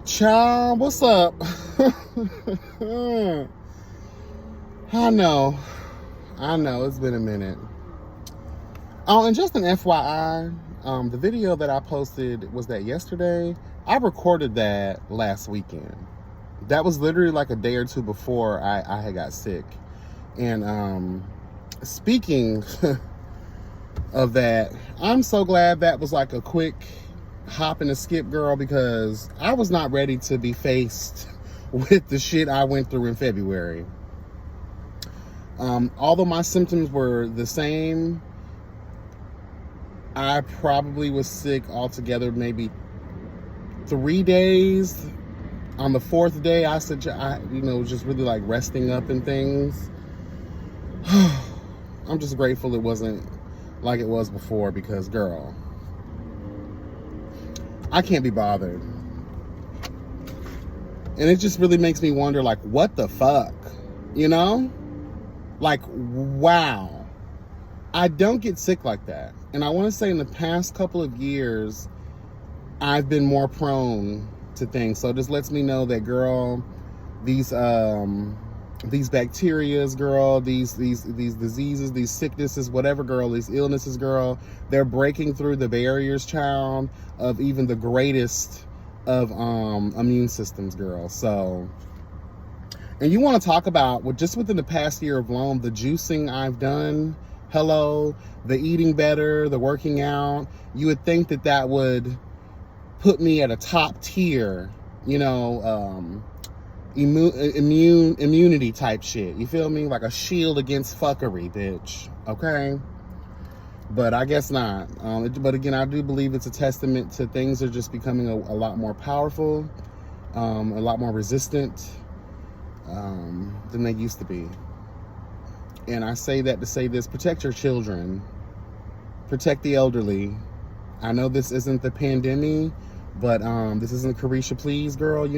Child, what's up? I know. It's been a minute. Oh, and just an FYI, the video that I posted, was that yesterday? I recorded that last weekend. That was literally like a day or two before I had got sick. And speaking of that, I'm so glad that was like a quick hop and a skip, girl, because I was not ready to be faced with the shit I went through in February. Although my symptoms were the same, I probably was sick altogether maybe 3 days. On the 4th day, I said, just really like resting up and things. I'm just grateful it wasn't like it was before, because, girl, I can't be bothered. And it just really makes me wonder, like, what the fuck? You know? Like, wow. I don't get sick like that. And I want to say in the past couple of years, I've been more prone to things. So this lets me know that, girl, these bacterias, girl, these diseases, these sicknesses, whatever, girl, these illnesses, girl, they're breaking through the barriers, child, of even the greatest of immune systems, girl. So, and you want to talk about, just within the past year alone, the juicing I've done, the eating better, the working out. You would think that would put me at a top tier, immunity type shit. You feel me? Like a shield against fuckery, bitch. Okay? But I guess not. But again, I do believe it's a testament to things are just becoming a lot more powerful, a lot more resistant than they used to be. And I say that to say this: protect your children, protect the elderly. I know this isn't the pandemic, but this isn't Carisha Please, girl,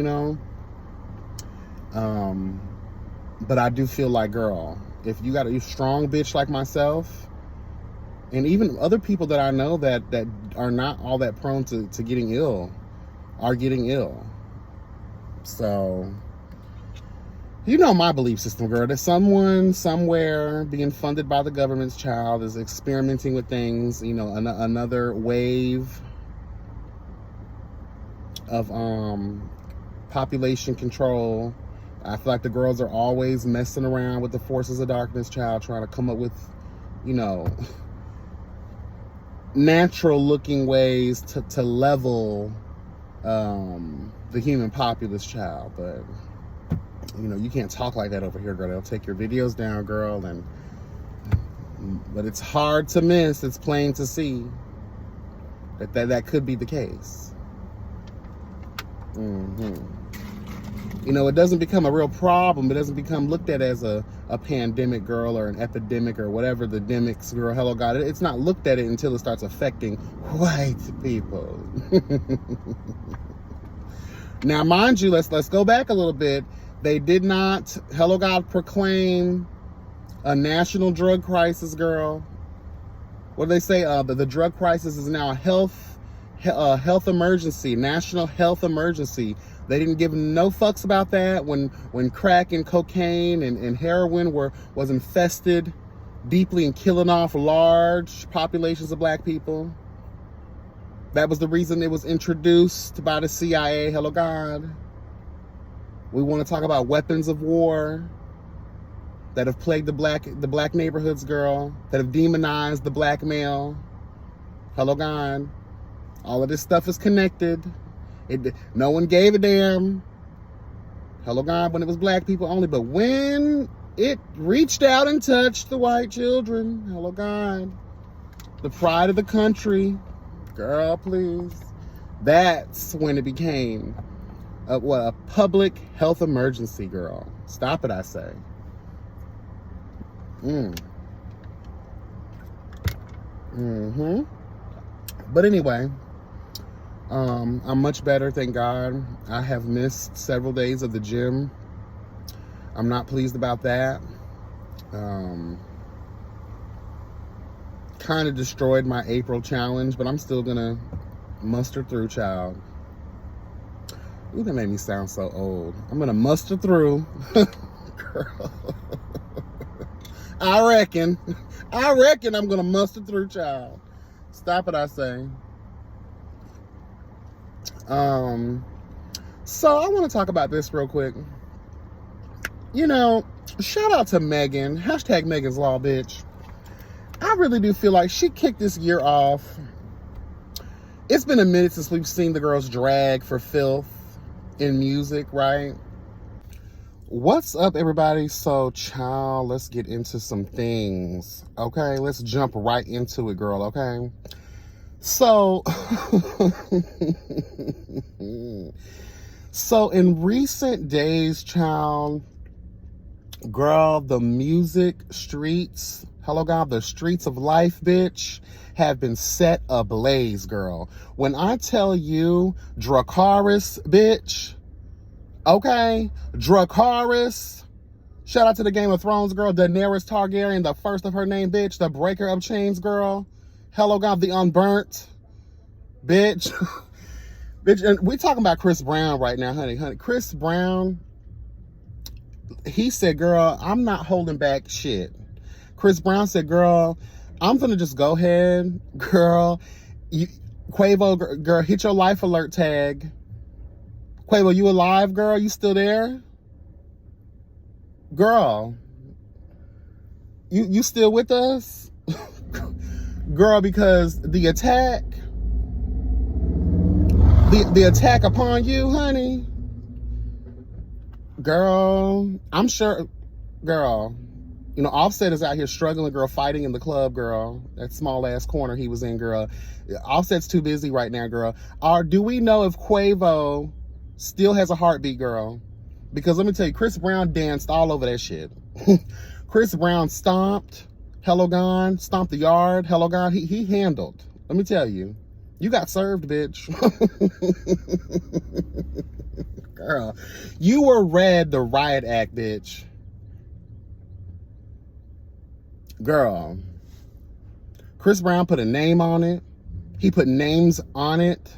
but I do feel like, girl, if you got a strong bitch like myself, and even other people that I know that are not all that prone to getting ill, are getting ill. So, my belief system, girl, that someone somewhere being funded by the government's child is experimenting with things, another wave of population control. I feel like the girls are always messing around with the forces of darkness, child, trying to come up with, natural looking ways to level the human populace, child. But you can't talk like that over here, girl. They'll take your videos down, girl. But it's hard to miss. It's plain to see that could be the case. It doesn't become a real problem. It doesn't become looked at as a pandemic, girl, or an epidemic, or whatever the demics, girl. Hello, God. It's not looked at it until it starts affecting white people. Now, mind you, let's go back a little bit. They did not, hello, God, proclaim a national drug crisis, girl. What do they say? The drug crisis is now a health emergency, national health emergency. They didn't give no fucks about that when crack and cocaine and heroin was infested deeply and killing off large populations of black people. That was the reason it was introduced by the CIA. Hello, God. We want to talk about weapons of war that have plagued the black neighborhoods, girl, that have demonized the black male. Hello, God. All of this stuff is connected. No one gave a damn. Hello, God, when it was black people only. But when it reached out and touched the white children, hello, God, the pride of the country, girl, please, that's when it became a public health emergency, girl. Stop it, I say. But anyway, I'm much better, thank God. I have missed several days of the gym. I'm not pleased about that. Kind of destroyed my April challenge, but I'm still gonna muster through, child. Ooh, that made me sound so old. I'm gonna muster through. Girl. I reckon I'm gonna muster through, child. Stop it, I say. So I want to talk about this real quick. You know, shout out to Megan. Hashtag Megan's Law, bitch. I really do feel like she kicked this year off. It's been a minute since we've seen the girls drag for filth in music, right? What's up, everybody? So, child, let's get into some things. Okay, let's jump right into it, girl, okay? So, so in recent days, child, girl, the music streets, hello God, the streets of life, bitch, have been set ablaze, girl. When I tell you Dracarys, bitch, okay, Dracarys, shout out to the Game of Thrones girl, Daenerys Targaryen, the first of her name, bitch, the breaker of chains girl, hello God, the unburnt, bitch. Bitch, and we talking about Chris Brown right now, honey. Chris Brown, he said, girl, I'm not holding back shit. Chris Brown said, girl, I'm gonna just go ahead, girl. Quavo, girl, hit your life alert tag. Quavo, you alive, girl? You still there? Girl, you still with us? Girl, because the attack, the attack upon you, honey, girl, I'm sure, girl, you know, Offset is out here struggling, girl, fighting in the club, girl, that small ass corner he was in, girl. Offset's too busy right now, girl. Do we know if Quavo still has a heartbeat, girl? Because let me tell you, Chris Brown danced all over that shit. Chris Brown stomped, hello God, stomped the yard, hello God, he handled. Let me tell you, you got served, bitch. Girl, you were read the riot act, bitch. Girl, Chris Brown put a name on it. He put names on it.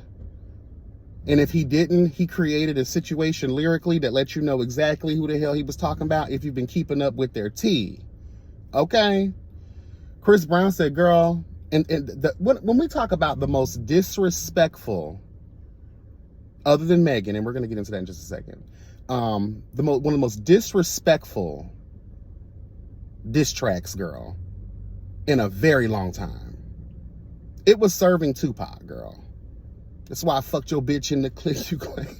And if he didn't, he created a situation lyrically that lets you know exactly who the hell he was talking about if you've been keeping up with their tea. Okay? Chris Brown said, girl, when we talk about the most disrespectful, other than Megan, and we're going to get into that in just a second, one of the most disrespectful diss tracks, girl, in a very long time, it was serving Tupac, girl. That's why I fucked your bitch in the clip you claim.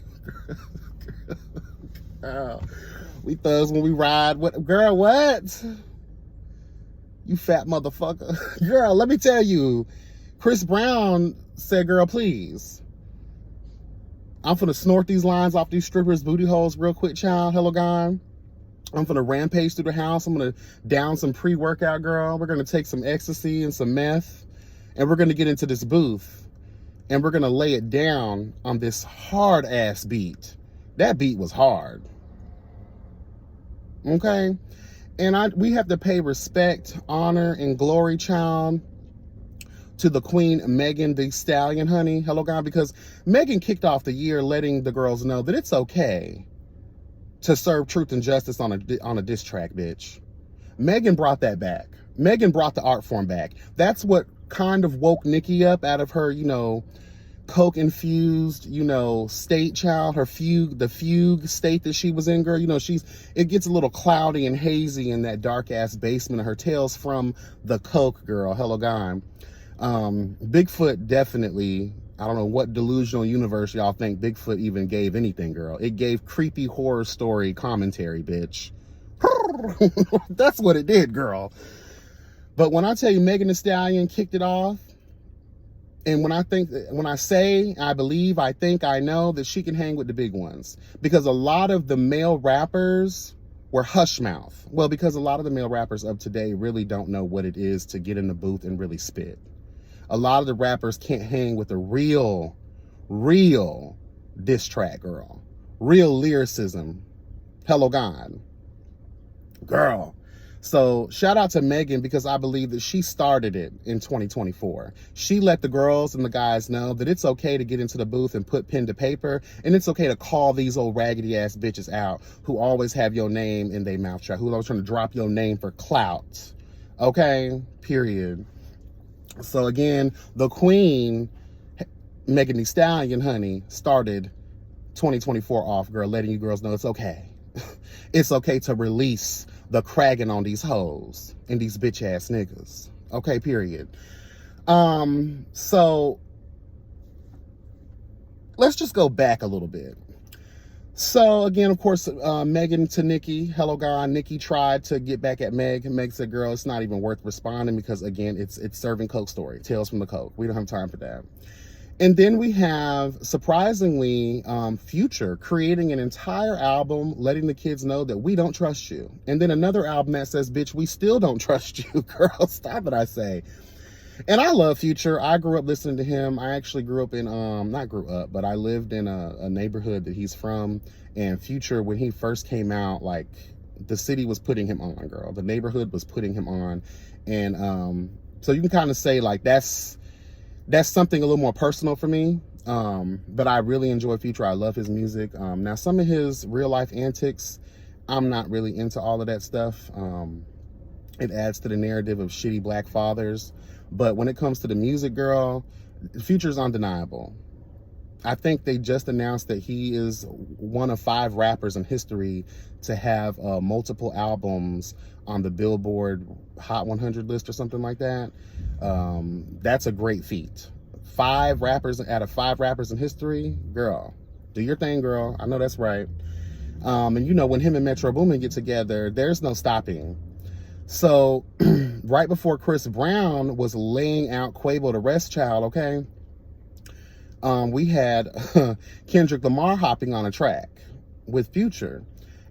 Girl, we thugs when we ride. What, girl, what? You fat motherfucker. Girl, let me tell you, Chris Brown said, girl, please. I'm finna snort these lines off these strippers' booty holes real quick, child. Hello, God. I'm finna rampage through the house. I'm gonna down some pre-workout, girl. We're gonna take some ecstasy and some meth, and we're gonna get into this booth, and we're gonna lay it down on this hard-ass beat. That beat was hard. Okay? And we have to pay respect, honor, and glory, child, to the Queen Megan Thee Stallion, honey. Hello, God, because Megan kicked off the year letting the girls know that it's okay to serve truth and justice on a diss track, bitch. Megan brought that back. Megan brought the art form back. That's what kind of woke Nicki up out of her, you know, coke infused, you know, state, child, her the fugue state that she was in, girl. You know, it gets a little cloudy and hazy in that dark ass basement of her tales from the coke, girl. Hello, God. Bigfoot definitely, I don't know what delusional universe y'all think Bigfoot even gave anything, girl. It gave creepy horror story commentary, bitch. That's what it did, girl. But when I tell you Megan Thee Stallion kicked it off, and when I say, I believe, I think, I know that she can hang with the big ones. Because a lot of the male rappers were hush mouth. Well, because a lot of the male rappers of today really don't know what it is to get in the booth and really spit. A lot of the rappers can't hang with a real diss track, girl. Real lyricism. Hello, God. Girl. So shout out to Megan, because I believe that she started it in 2024. She let the girls and the guys know that it's okay to get into the booth and put pen to paper, and it's okay to call these old raggedy ass bitches out who always have your name in their mouth track, who always trying to drop your name for clout. Okay, period. So again, the queen, Megan Thee Stallion, honey, started 2024 off, girl, letting you girls know it's okay. It's okay to release the cragging on these hoes and these bitch ass niggas. Okay, period. So let's just go back a little bit. So again, of course, Megan to Nicki, hello God. Nicki tried to get back at Meg. Meg said, girl, it's not even worth responding, because again, it's serving Coke story, tales from the Coke. We don't have time for that. And then we have, surprisingly, Future creating an entire album letting the kids know that we don't trust you. And then another album that says, bitch, we still don't trust you. Girl, stop it, I say. And I love Future. I grew up listening to him. I actually grew up in, not grew up, but I lived in a neighborhood that he's from. And Future, when he first came out, like, the city was putting him on, girl. The neighborhood was putting him on. And so you can kind of say, like, that's something a little more personal for me, but I really enjoy Future. I love his music. Now, some of his real life antics, I'm not really into all of that stuff. It adds to the narrative of shitty black fathers. But when it comes to the music, girl, Future's undeniable. I think they just announced that he is one of 5 rappers in history to have multiple albums on the Billboard Hot 100 list or something like that. That's a great feat. 5 rappers out of 5 rappers in history, girl, do your thing, girl. I know that's right. And you know, when him and Metro Boomin get together, there's no stopping. So right before Chris Brown was laying out Quavo the Rest Child, okay, we had Kendrick Lamar hopping on a track with Future.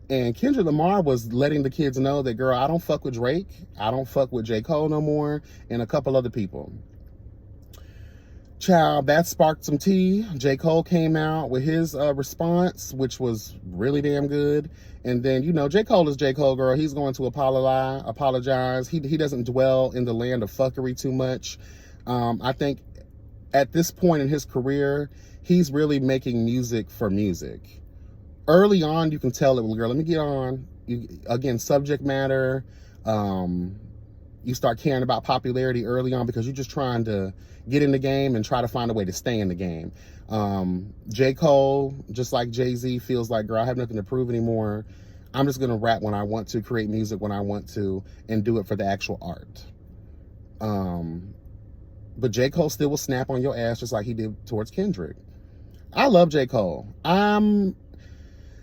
And Kendrick Lamar was letting the kids know that, girl, I don't fuck with Drake. I don't fuck with J. Cole no more, and a couple other people. Child, that sparked some tea. J. Cole came out with his response, which was really damn good. And then, you know, J. Cole is J. Cole, girl. He's going to apologize. He doesn't dwell in the land of fuckery too much. I think at this point in his career, he's really making music for music. Early on, you can tell it, well, girl, let me get on. Again, subject matter. You start caring about popularity early on because you're just trying to get in the game and try to find a way to stay in the game. J. Cole, just like Jay-Z, feels like, girl, I have nothing to prove anymore. I'm just going to rap when I want to, create music when I want to, and do it for the actual art. But J. Cole still will snap on your ass just like he did towards Kendrick. I love J. Cole.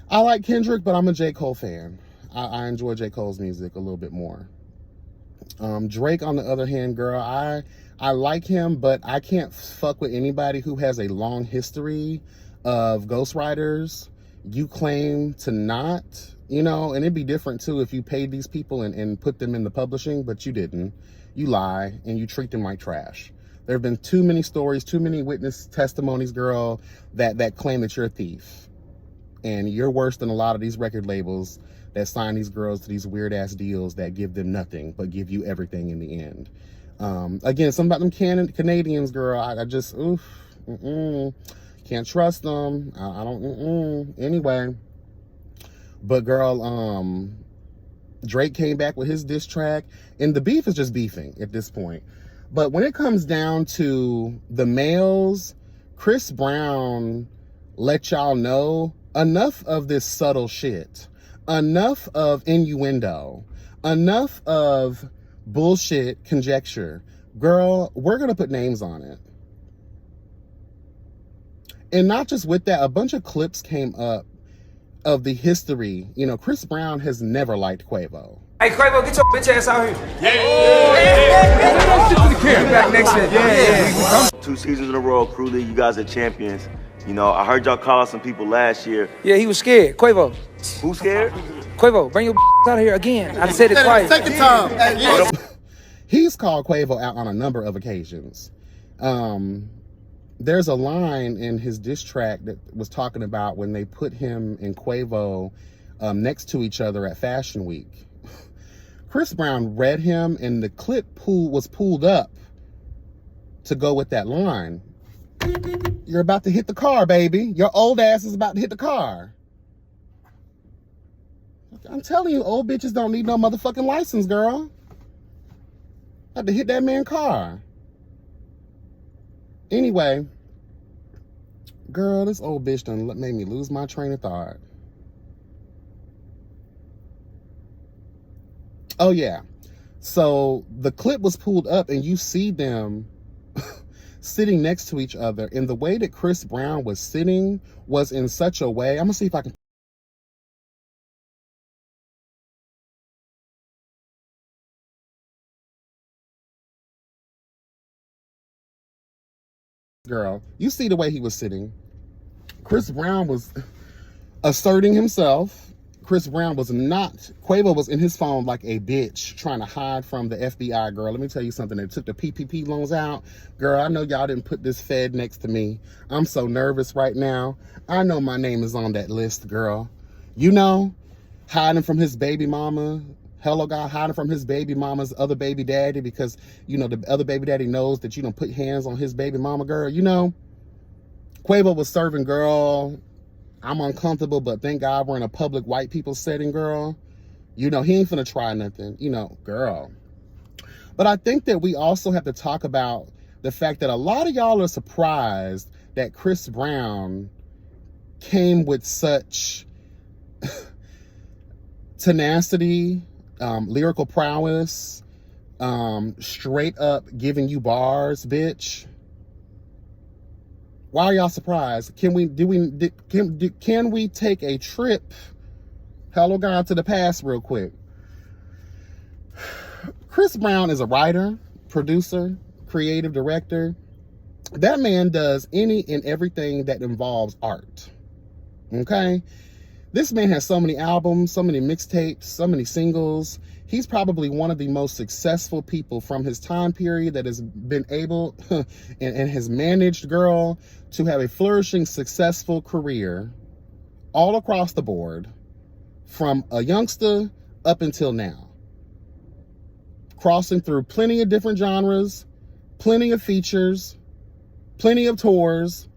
I like Kendrick, but I'm a J. Cole fan. I enjoy J. Cole's music a little bit more. Drake, on the other hand, girl, I like him, but I can't fuck with anybody who has a long history of ghostwriters. You claim to not, you know, and it'd be different too if you paid these people and put them in the publishing, but you didn't. You lie and you treat them like trash. There have been too many stories, too many witness testimonies, girl, that claim that you're a thief. And you're worse than a lot of these record labels that sign these girls to these weird ass deals that give them nothing but give you everything in the end. Again, something about them Canadians, girl, I just, can't trust them. I don't, anyway. But girl, Drake came back with his diss track, and the beef is just beefing at this point. But when it comes down to the males, Chris Brown let y'all know, enough of this subtle shit, enough of innuendo, enough of bullshit conjecture. Girl, we're gonna put names on it. And not just with that, a bunch of clips came up of the history. You know, Chris Brown has never liked Quavo. Hey, Quavo, get your bitch ass out here. Back next year. Yeah. 2 seasons in a row, Crew League, you guys are champions. You know, I heard y'all call out some people last year. Yeah, he was scared. Quavo. Who scared? Quavo, bring your out of here again. I said it twice. Second time. He's called Quavo out on a number of occasions. There's a line in his diss track that was talking about when they put him and Quavo next to each other at Fashion Week. Chris Brown read him, and the clip was pulled up to go with that line. You're about to hit the car, baby. Your old ass is about to hit the car. I'm telling you, old bitches don't need no motherfucking license, girl. About to hit that man's car. Anyway, girl, this old bitch done made me lose my train of thought. Oh, yeah. So the clip was pulled up, and you see them sitting next to each other. And the way that Chris Brown was sitting was in such a way. I'm going to see if I can. Girl, you see the way he was sitting. Chris Brown was asserting himself. Chris Brown was not. Quavo was in his phone like a bitch trying to hide from the FBI, girl. Let me tell you something. They took the PPP loans out. Girl, I know y'all didn't put this Fed next to me. I'm so nervous right now. I know my name is on that list, girl. You know, hiding from his baby mama. Hello, God, hiding from his baby mama's other baby daddy because, you know, the other baby daddy knows that you don't put hands on his baby mama, girl. You know, Quavo was serving, girl. I'm uncomfortable, but thank God we're in a public white people setting, girl. You know, he ain't finna try nothing, you know, girl. But I think that we also have to talk about the fact that a lot of y'all are surprised that Chris Brown came with such tenacity, lyrical prowess, straight up giving you bars, bitch. Why are y'all surprised? Can we take a trip, hello God, to the past real quick? Chris Brown is a writer, producer, creative director. That man does any and everything that involves art. Okay? This man has so many albums, so many mixtapes, so many singles. He's probably one of the most successful people from his time period that has been able and has managed, girl, to have a flourishing, successful career all across the board from a youngster up until now. Crossing through plenty of different genres, plenty of features, plenty of tours.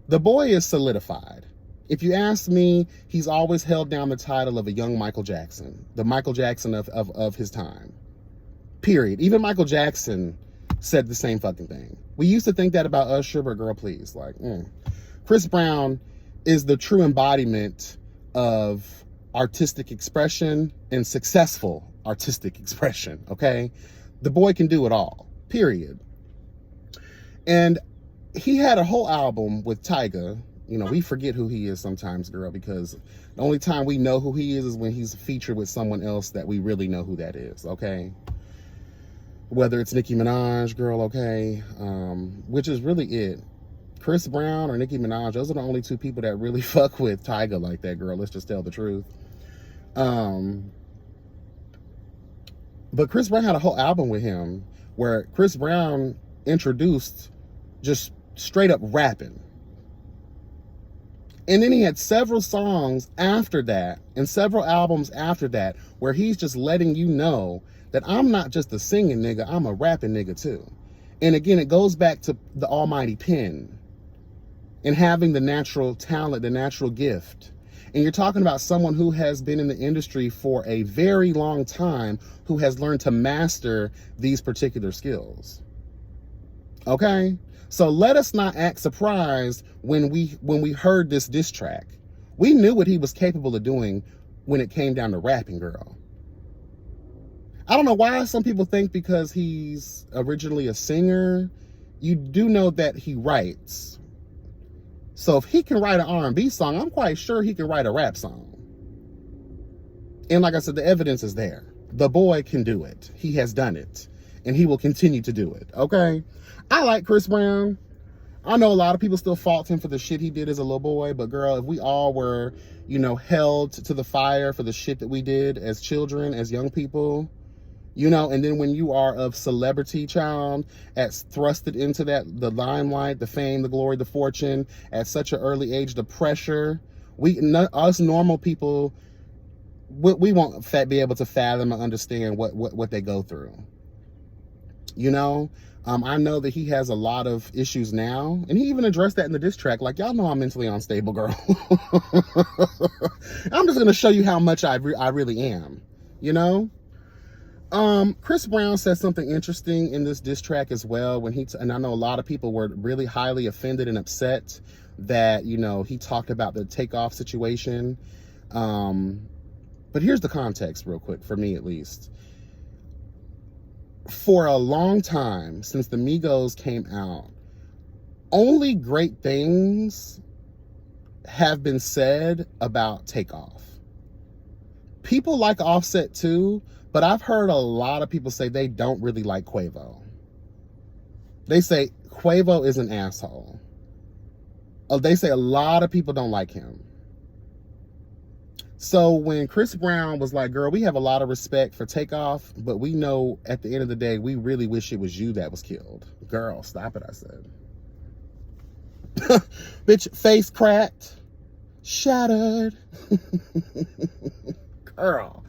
The boy is solidified. If you ask me, he's always held down the title of a young Michael Jackson, the Michael Jackson of his time, period. Even Michael Jackson said the same fucking thing. We used to think that about Usher, but girl, please, like, Chris Brown is the true embodiment of artistic expression and successful artistic expression, okay? The boy can do it all, period. And he had a whole album with Tyga. You know, we forget who he is sometimes, girl, because the only time we know who he is when he's featured with someone else that we really know who that is, okay? Whether it's Nicki Minaj, girl, okay? Which is really it. Chris Brown or Nicki Minaj, those are the only two people that really fuck with Tyga like that, girl. Let's just tell the truth. But Chris Brown had a whole album with him where Chris Brown introduced just straight up rapping. And then he had several songs after that and several albums after that where he's just letting you know that I'm not just a singing nigga, I'm a rapping nigga too. And again, it goes back to the almighty pen and having the natural talent, the natural gift. And you're talking about someone who has been in the industry for a very long time, who has learned to master these particular skills. Okay? So let us not act surprised when we heard this diss track. We knew what he was capable of doing when it came down to rapping, girl. I don't know why some people think because he's originally a singer, you do know that he writes. So if he can write an R&B song, I'm quite sure he can write a rap song. And like I said, the evidence is there. The boy can do it. He has done it. And he will continue to do it, okay? I like Chris Brown. I know a lot of people still fault him for the shit he did as a little boy, but girl, if we all were, you know, held to the fire for the shit that we did as children, as young people, you know, and then when you are of celebrity, child, as thrusted into that, the limelight, the fame, the glory, the fortune, at such an early age, the pressure, us normal people we won't be able to fathom or understand what they go through. You know, I know that he has a lot of issues now, and he even addressed that in the diss track. Like, y'all know I'm mentally unstable, girl. I'm just gonna show you how much I really am. You know. Chris Brown said something interesting in this diss track as well when and I know a lot of people were really highly offended and upset that, you know, he talked about the Takeoff situation. But here's the context real quick, for me at least. For a long time, since the Migos came out, only great things have been said about Takeoff. People like Offset too, but I've heard a lot of people say they don't really like Quavo. They say Quavo is an asshole. They say a lot of people don't like him. So when Chris Brown was like, girl, we have a lot of respect for Takeoff, but we know at the end of the day, we really wish it was you that was killed. Girl, stop it, I said. Bitch, face cracked, shattered. Girl.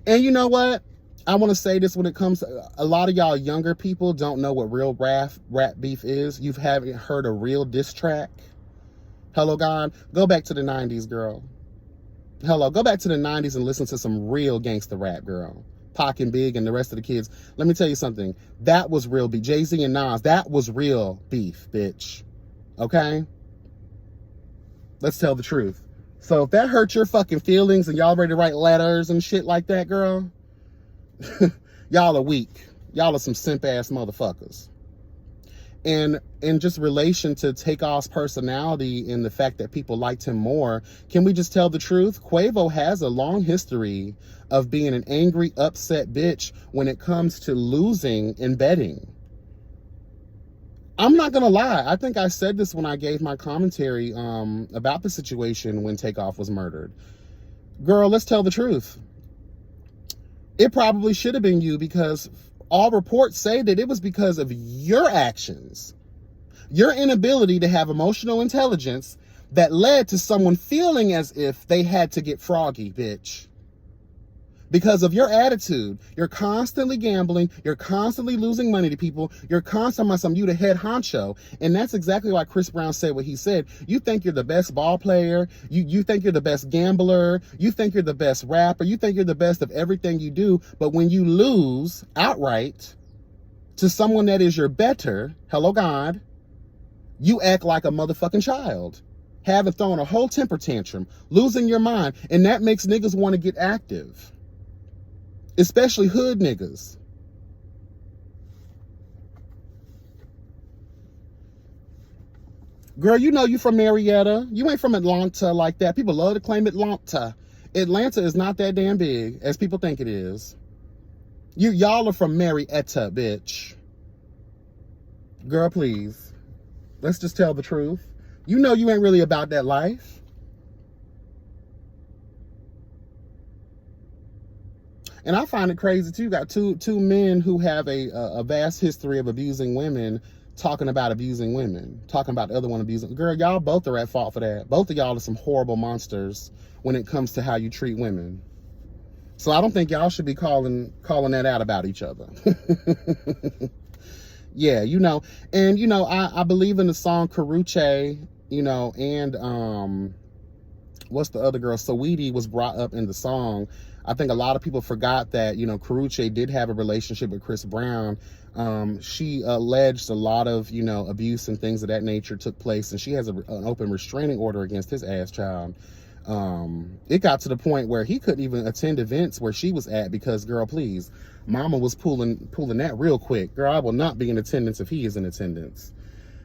And you know what? I want to say this when it comes to a lot of y'all younger people don't know what real rap beef is. You haven't heard a real diss track. Hello, God. Go back to the 90s, girl. Hello, go back to the 90s and listen to some real gangster rap, girl. Pac and Big and the rest of the kids. Let me tell you something. That was real beef. Jay-Z and Nas, that was real beef, bitch. Okay? Let's tell the truth. So if that hurt your fucking feelings and y'all ready to write letters and shit like that, girl, y'all are weak. Y'all are some simp-ass motherfuckers. And in just relation to Takeoff's personality and the fact that people liked him more, can we just tell the truth? Quavo has a long history of being an angry, upset bitch when it comes to losing in betting. I'm not gonna lie. I think I said this when I gave my commentary about the situation when Takeoff was murdered. Girl, let's tell the truth. It probably should have been you, because all reports say that it was because of your actions, your inability to have emotional intelligence that led to someone feeling as if they had to get froggy, bitch. Because of your attitude, you're constantly gambling, you're constantly losing money to people, you're constantly saying you the head honcho. And that's exactly why Chris Brown said what he said. You think you're the best ball player, you think you're the best gambler, you think you're the best rapper, you think you're the best of everything you do, but when you lose outright to someone that is your better, hello God, you act like a motherfucking child, having thrown a whole temper tantrum, losing your mind, and that makes niggas want to get active. Especially hood niggas. Girl, you know you from Marietta. You ain't from Atlanta like that. People love to claim Atlanta. Atlanta is not that damn big as people think it is. Y'all are from Marietta, bitch. Girl, please. Let's just tell the truth. You know you ain't really about that life. And I find it crazy too. You got two men who have a vast history of abusing women talking about abusing women, talking about the other one abusing. Girl, y'all both are at fault for that. Both of y'all are some horrible monsters when it comes to how you treat women. So I don't think y'all should be calling that out about each other. Yeah, you know, and you know, I believe in the song Karuche, you know, and what's the other girl? Saweetie was brought up in the song. I think a lot of people forgot that, you know, Karuche did have a relationship with Chris Brown. She alleged a lot of, you know, abuse and things of that nature took place, and she has an open restraining order against his ass child. It got to the point where he couldn't even attend events where she was at because, girl, please, mama was pulling that real quick. Girl, I will not be in attendance if he is in attendance.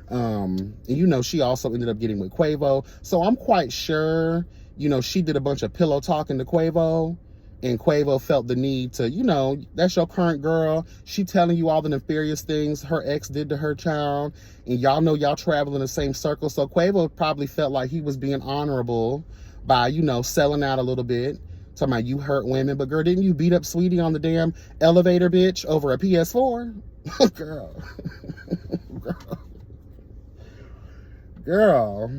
And you know, she also ended up getting with Quavo. So I'm quite sure, you know, she did a bunch of pillow talking to Quavo, and Quavo felt the need to, you know, that's your current girl. She telling you all the nefarious things her ex did to her child, and y'all know y'all travel in the same circle. So Quavo probably felt like he was being honorable by, you know, selling out a little bit, talking about you hurt women. But girl, didn't you beat up Sweetie on the damn elevator, bitch, over a PS4? Girl. Girl.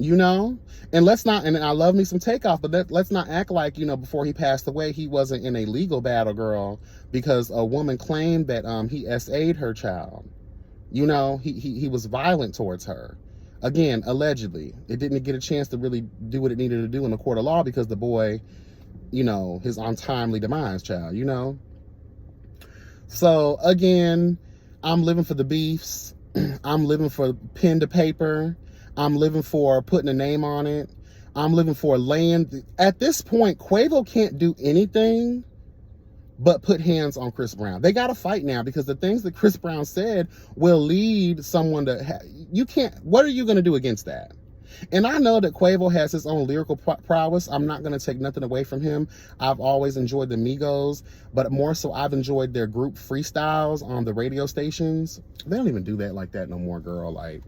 You know? And let's not, and I love me some Takeoff, but let's not act like, you know, before he passed away, he wasn't in a legal battle, girl, because a woman claimed that he SA'd her child. You know, he was violent towards her. Again, allegedly. It didn't get a chance to really do what it needed to do in the court of law because the boy, you know, his untimely demise, child, you know? So, again, I'm living for the beefs. I'm living for pen to paper. I'm living for putting a name on it. I'm living for land. At this point, Quavo can't do anything but put hands on Chris Brown. They got to fight now because the things that Chris Brown said will lead someone to... you can't... What are you going to do against that? And I know that Quavo has his own lyrical prowess. I'm not going to take nothing away from him. I've always enjoyed the Migos, but more so I've enjoyed their group freestyles on the radio stations. They don't even do that like that no more, girl. Like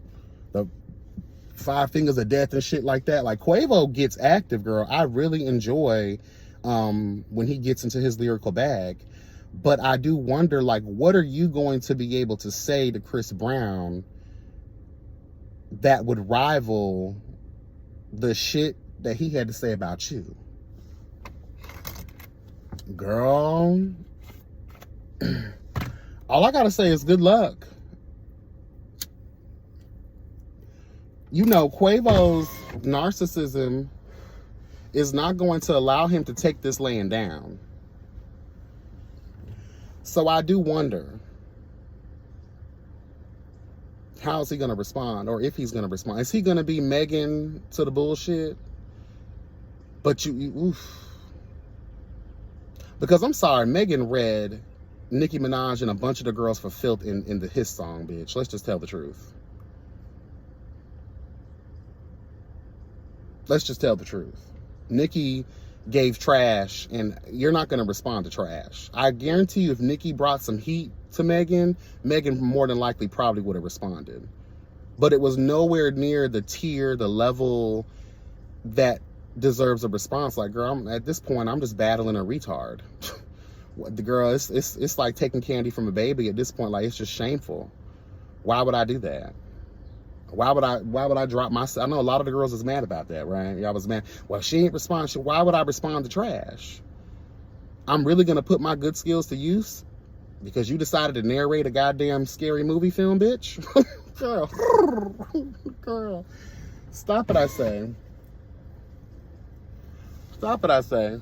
the 5 Fingers of Death and shit like that. Like Quavo gets active, girl. I really enjoy when he gets into his lyrical bag. But I do wonder, like, what are you going to be able to say to Chris Brown that would rival the shit that he had to say about you? Girl, all I gotta say is good luck. You know, Quavo's narcissism is not going to allow him to take this laying down. So I do wonder, how is he going to respond, or if he's going to respond? Is he going to be Megan to the bullshit? But oof. Because I'm sorry, Megan read Nicki Minaj and a bunch of the girls for filth in the His song, bitch. Let's just tell the truth. Let's just tell the truth. Nicki gave trash, and you're not going to respond to trash. I guarantee you if Nicki brought some heat to Megan, Megan more than likely probably would have responded. But it was nowhere near the tier, the level that deserves a response. Like, girl, at this point, I'm just battling a retard. The girl, it's like taking candy from a baby at this point. Like, it's just shameful. Why would I do that? Why would I drop myself? I know a lot of the girls is mad about that, right? Y'all was mad. Well, she ain't respond. Why would I respond to trash? I'm really going to put my good skills to use because you decided to narrate a goddamn scary movie film, bitch? Girl. Stop it, I say. Stop it, I say.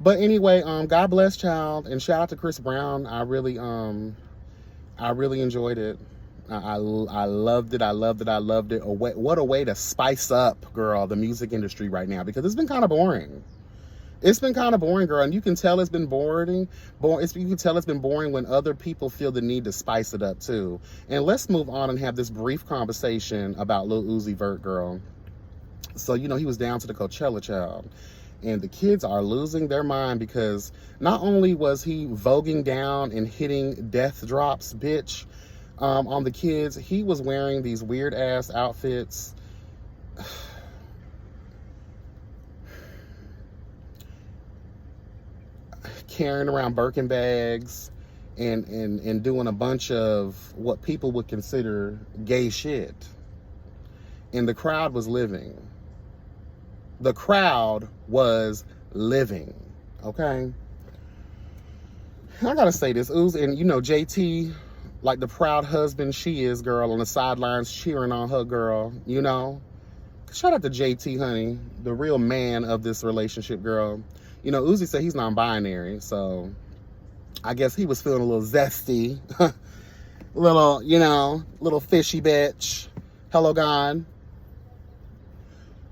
But anyway, God bless, child, and shout out to Chris Brown. I really enjoyed it. I loved it. I loved it. I loved it. What a way to spice up, girl, the music industry right now, because it's been kind of boring. It's been kind of boring, girl, and you can tell it's been boring. You can tell it's been boring when other people feel the need to spice it up too. And let's move on and have this brief conversation about Lil Uzi Vert, girl. So, you know, he was down to the Coachella, child, and the kids are losing their mind because not only was he voguing down and hitting death drops, bitch, on the kids, he was wearing these weird ass outfits. Carrying around Birkin bags and doing a bunch of what people would consider gay shit. And the crowd was living. The crowd was living. Okay? I gotta say this, Uzi, and you know, JT, like the proud husband she is, girl, on the sidelines cheering on her, girl, you know? Shout out to JT, honey, the real man of this relationship, girl. You know, Uzi said he's non-binary, so I guess he was feeling a little zesty. little, you know, little fishy bitch. Hello, God.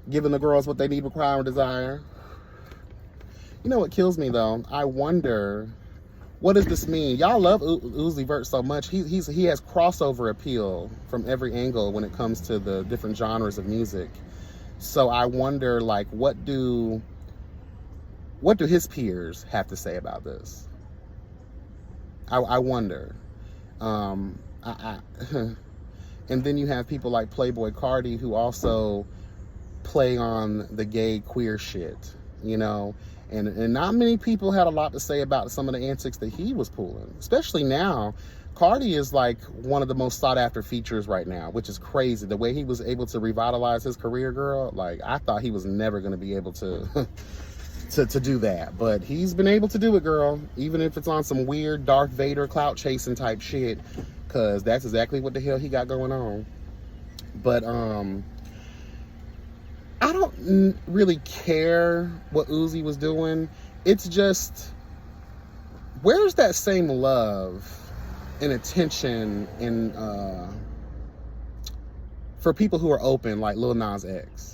Giving the girls what they need, require, and desire. You know what kills me, though? I wonder... what does this mean? Y'all love Uzi Vert so much. He has crossover appeal from every angle when it comes to the different genres of music. So I wonder, like, what do his peers have to say about this? I wonder. And then you have people like Playboy Cardi who also play on the gay queer shit, you know? And not many people had a lot to say about some of the antics that he was pulling, especially now Cardi is like one of the most sought after features right now, which is crazy. The way he was able to revitalize his career, girl, like I thought he was never going to be able to to do that, but he's been able to do it, girl, even if it's on some weird Darth Vader clout chasing type shit, because that's exactly what the hell he got going on. But I don't really care what Uzi was doing. It's just, where's that same love and attention and for people who are open, like Lil Nas X?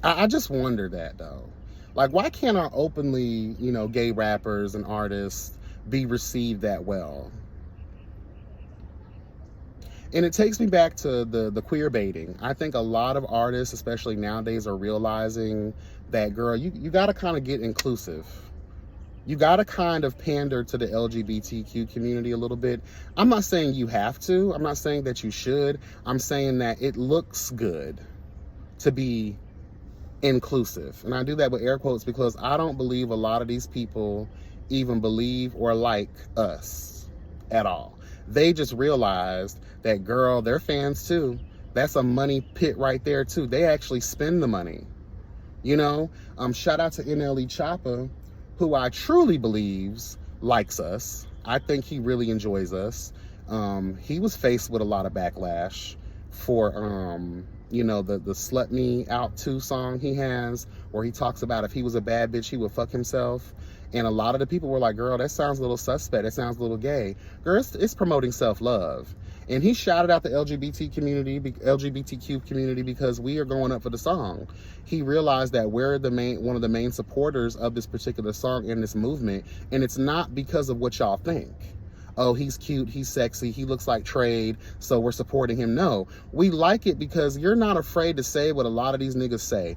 I just wonder that, though. Like, why can't our openly, gay rappers and artists be received that well? And it takes me back to the queer baiting. I think a lot of artists, especially nowadays, are realizing that, girl, you got to kind of get inclusive. You got to kind of pander to the LGBTQ community a little bit. I'm not saying you have to. I'm not saying that you should. I'm saying that it looks good to be inclusive. And I do that with air quotes because I don't believe a lot of these people even believe or like us at all. They just realized that, girl, they're fans too. That's a money pit right there too. They actually spend the money. Shout out to NLE Choppa, who I truly believes likes us. I think he really enjoys us. He was faced with a lot of backlash for, the Slut Me Out 2 song he has, where he talks about if he was a bad bitch, he would fuck himself. And a lot of the people were like, girl, that sounds a little suspect. That sounds a little gay. Girl, it's promoting self-love. And he shouted out the LGBTQ community because we are going up for the song. He realized that we're one of the main supporters of this particular song and this movement. And it's not because of what y'all think. Oh, he's cute, he's sexy, he looks like Trade, so we're supporting him. No, we like it because you're not afraid to say what a lot of these niggas say.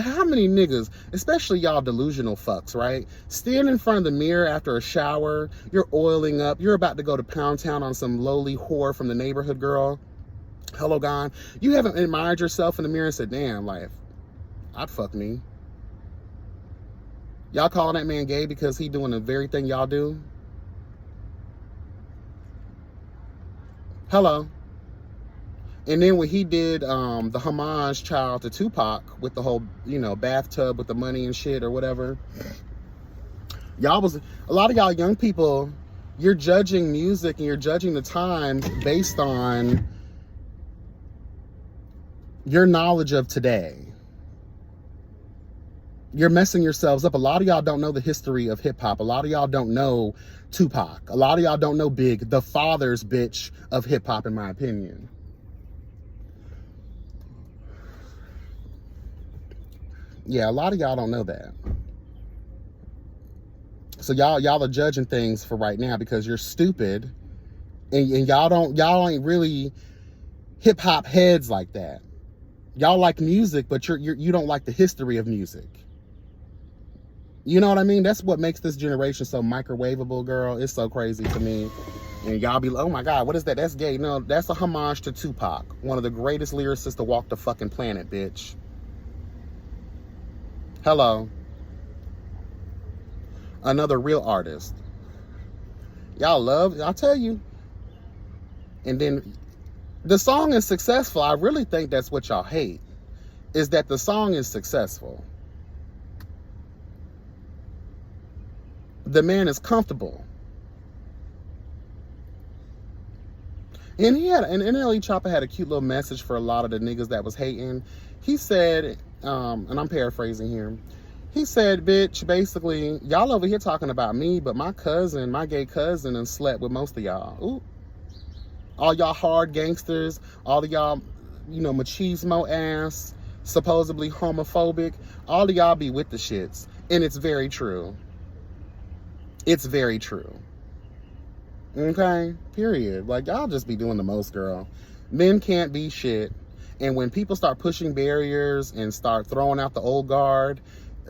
How many niggas, especially y'all delusional fucks, right? Stand in front of the mirror after a shower, you're oiling up, you're about to go to Pound Town on some lowly whore from the neighborhood, girl. Hello, gone. You haven't admired yourself in the mirror and said, damn, like, I'd fuck me. Y'all calling that man gay because he doing the very thing y'all do? Hello. And then when he did the homage child to Tupac with the whole, bathtub with the money and shit or whatever, a lot of y'all young people, you're judging music and you're judging the time based on your knowledge of today. You're messing yourselves up. A lot of y'all don't know the history of hip hop. A lot of y'all don't know Tupac. A lot of y'all don't know Big, the father's bitch of hip hop, in my opinion. Yeah, a lot of y'all don't know that. So y'all are judging things for right now because you're stupid, and y'all ain't really hip hop heads like that. Y'all like music, but you don't like the history of music. You know what I mean? That's what makes this generation so microwavable, girl. It's so crazy to me. And y'all be like, oh my God, what is that? That's gay. No, that's a homage to Tupac, one of the greatest lyricists to walk the fucking planet, bitch. Hello. Another real artist. I'll tell you. And then the song is successful. I really think that's what y'all hate, is that the song is successful. The man is comfortable. And NLE Choppa had a cute little message for a lot of the niggas that was hating. He said, and I'm paraphrasing here, he said, bitch, basically, y'all over here talking about me, but my gay cousin, and slept with most of y'all. Ooh. All y'all hard gangsters, all of y'all, machismo ass, supposedly homophobic, all of y'all be with the shits. And it's very true. It's very true. Okay? Period. Like, y'all just be doing the most, girl. Men can't be shit. And when people start pushing barriers and start throwing out the old guard,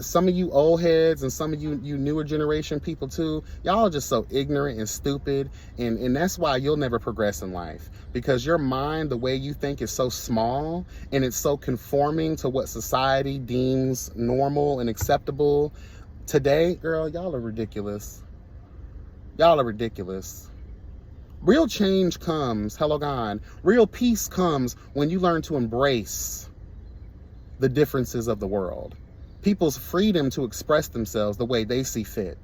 some of you old heads and some of you newer generation people too, y'all are just so ignorant and stupid. And that's why you'll never progress in life. Because your mind, the way you think, is so small and it's so conforming to what society deems normal and acceptable. Today, girl, y'all are ridiculous. Y'all are ridiculous. Real change comes, hello God, real peace comes when you learn to embrace the differences of the world. People's freedom to express themselves the way they see fit.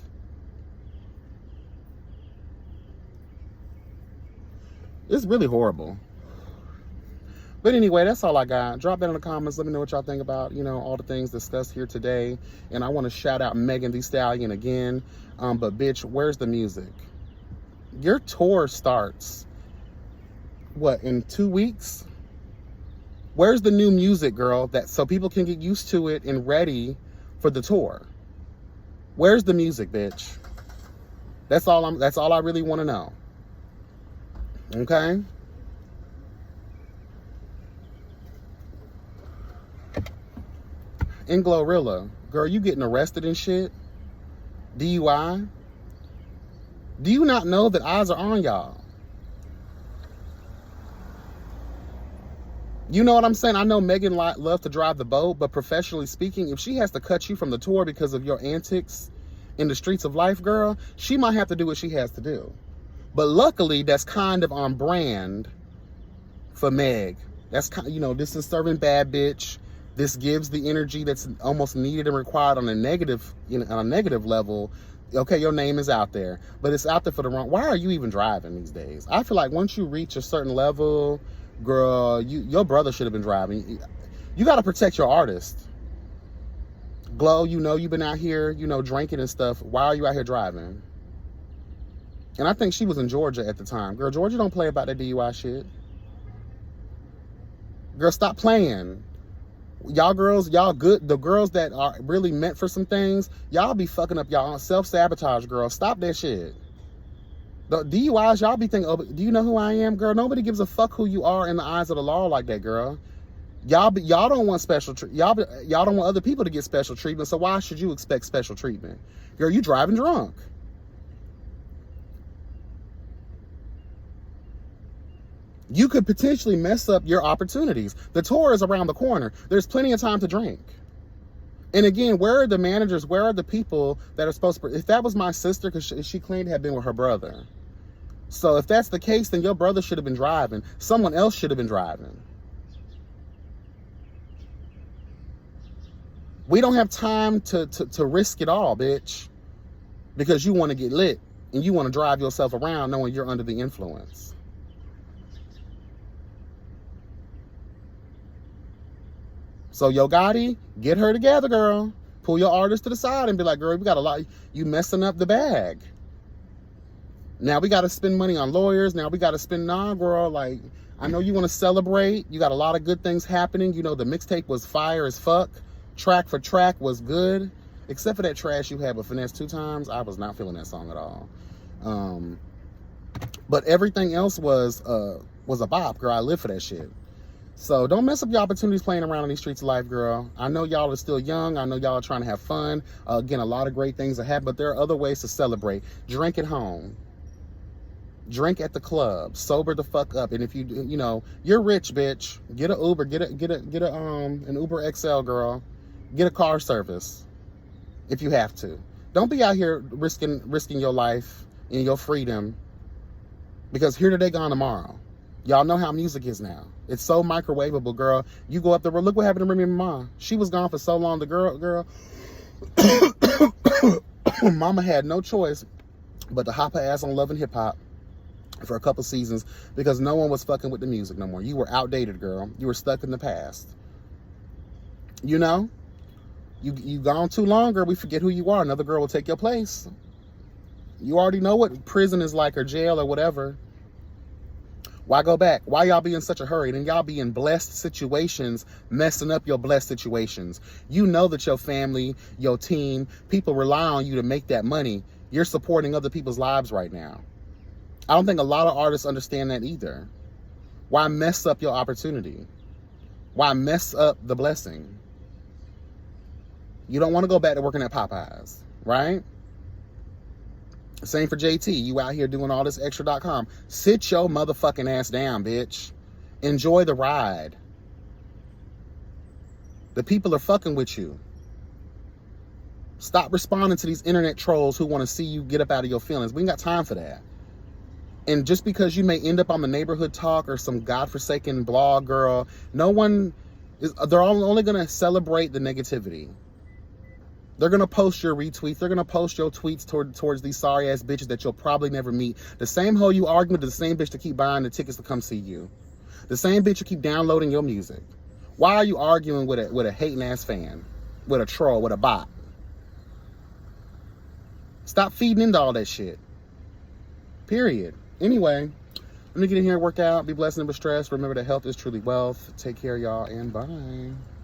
It's really horrible. But anyway, that's all I got. Drop that in the comments. Let me know what y'all think about, all the things discussed here today. And I want to shout out Megan Thee Stallion again. But bitch, where's the music? Your tour starts, what, in 2 weeks? Where's the new music, girl, so people can get used to it and ready for the tour? Where's the music, bitch? That's all I really want to know. Okay? In Glorilla, girl, you getting arrested and shit? DUI? Do you not know that eyes are on y'all? You know what I'm saying? I know Megan loves to drive the boat, but professionally speaking, if she has to cut you from the tour because of your antics in the streets of life, girl, she might have to do what she has to do. But luckily, that's kind of on brand for Meg. That's this is serving bad bitch. This gives the energy that's almost needed and required on a negative, on a negative level. Okay, your name is out there, but it's out there for the wrong. Why are you even driving these days? I feel like once you reach a certain level, girl, your brother should have been driving. You got to protect your artist. Glow, you've been out here, drinking and stuff. Why are you out here driving? And I think she was in Georgia at the time. Girl, Georgia don't play about that DUI shit. Girl, stop playing. Y'all girls, y'all good. The girls that are really meant for some things, y'all be fucking up y'all self-sabotage, girl. Stop that shit. The DUIs, y'all be thinking, oh, do you know who I am? Girl, nobody gives a fuck who you are in the eyes of the law like that, girl. Y'all don't want special y'all don't want other people to get special treatment, so why should you expect special treatment? Girl, you driving drunk. You could potentially mess up your opportunities. The tour is around the corner. There's plenty of time to drink. And again, where are the managers? Where are the people that are supposed to... If that was my sister, because she claimed to have been with her brother. So if that's the case, then your brother should have been driving. Someone else should have been driving. We don't have time to risk it all, bitch. Because you want to get lit. And you want to drive yourself around knowing you're under the influence. So Yo Gotti, get her together, girl. Pull your artist to the side and be like, girl, we got a lot. You messing up the bag. Now we got to spend money on lawyers. Now we got to spend, nah, girl. Like, I know you want to celebrate. You got a lot of good things happening. The mixtape was fire as fuck. Track for track was good. Except for that trash you had with Finesse 2 times. I was not feeling that song at all. But everything else was a bop, girl. I live for that shit. So don't mess up your opportunities playing around in these streets of life, girl. I know y'all are still young. I know y'all are trying to have fun. Again, a lot of great things are happening, but there are other ways to celebrate. Drink at home. Drink at the club. Sober the fuck up. And if you're rich, bitch, get an Uber, get an Uber XL, girl. Get a car service if you have to. Don't be out here risking your life and your freedom, because here today, gone tomorrow. Y'all know how music is now. It's so microwavable, girl. You go up the road. Look what happened to Remy Ma. She was gone for so long. The girl, mama had no choice but to hop her ass on Love and Hip Hop for a couple seasons because no one was fucking with the music no more. You were outdated, girl. You were stuck in the past. You gone too long, girl. We forget who you are. Another girl will take your place. You already know what prison is like, or jail, or whatever. Why go back? Why y'all be in such a hurry? And y'all be in blessed situations, messing up your blessed situations. You know that your family, your team, people rely on you to make that money. You're supporting other people's lives right now. I don't think a lot of artists understand that either. Why mess up your opportunity? Why mess up the blessing? You don't want to go back to working at Popeyes, right? Same for JT. You out here doing all this extra.com. Sit your motherfucking ass down, bitch. Enjoy the ride. The people are fucking with you. Stop responding to these internet trolls who want to see you get up out of your feelings. We ain't got time for that. And just because you may end up on the neighborhood talk or some godforsaken blog girl, no one is, they're only going to celebrate the negativity. They're going to post your retweets. They're going to post your tweets towards these sorry ass bitches that you'll probably never meet. The same hoe you argue with, the same bitch to keep buying the tickets to come see you. The same bitch you keep downloading your music. Why are you arguing with a hating ass fan? With a troll, with a bot? Stop feeding into all that shit. Period. Anyway, let me get in here and work out. Be blessed and never stressed. Remember that health is truly wealth. Take care, y'all, and bye.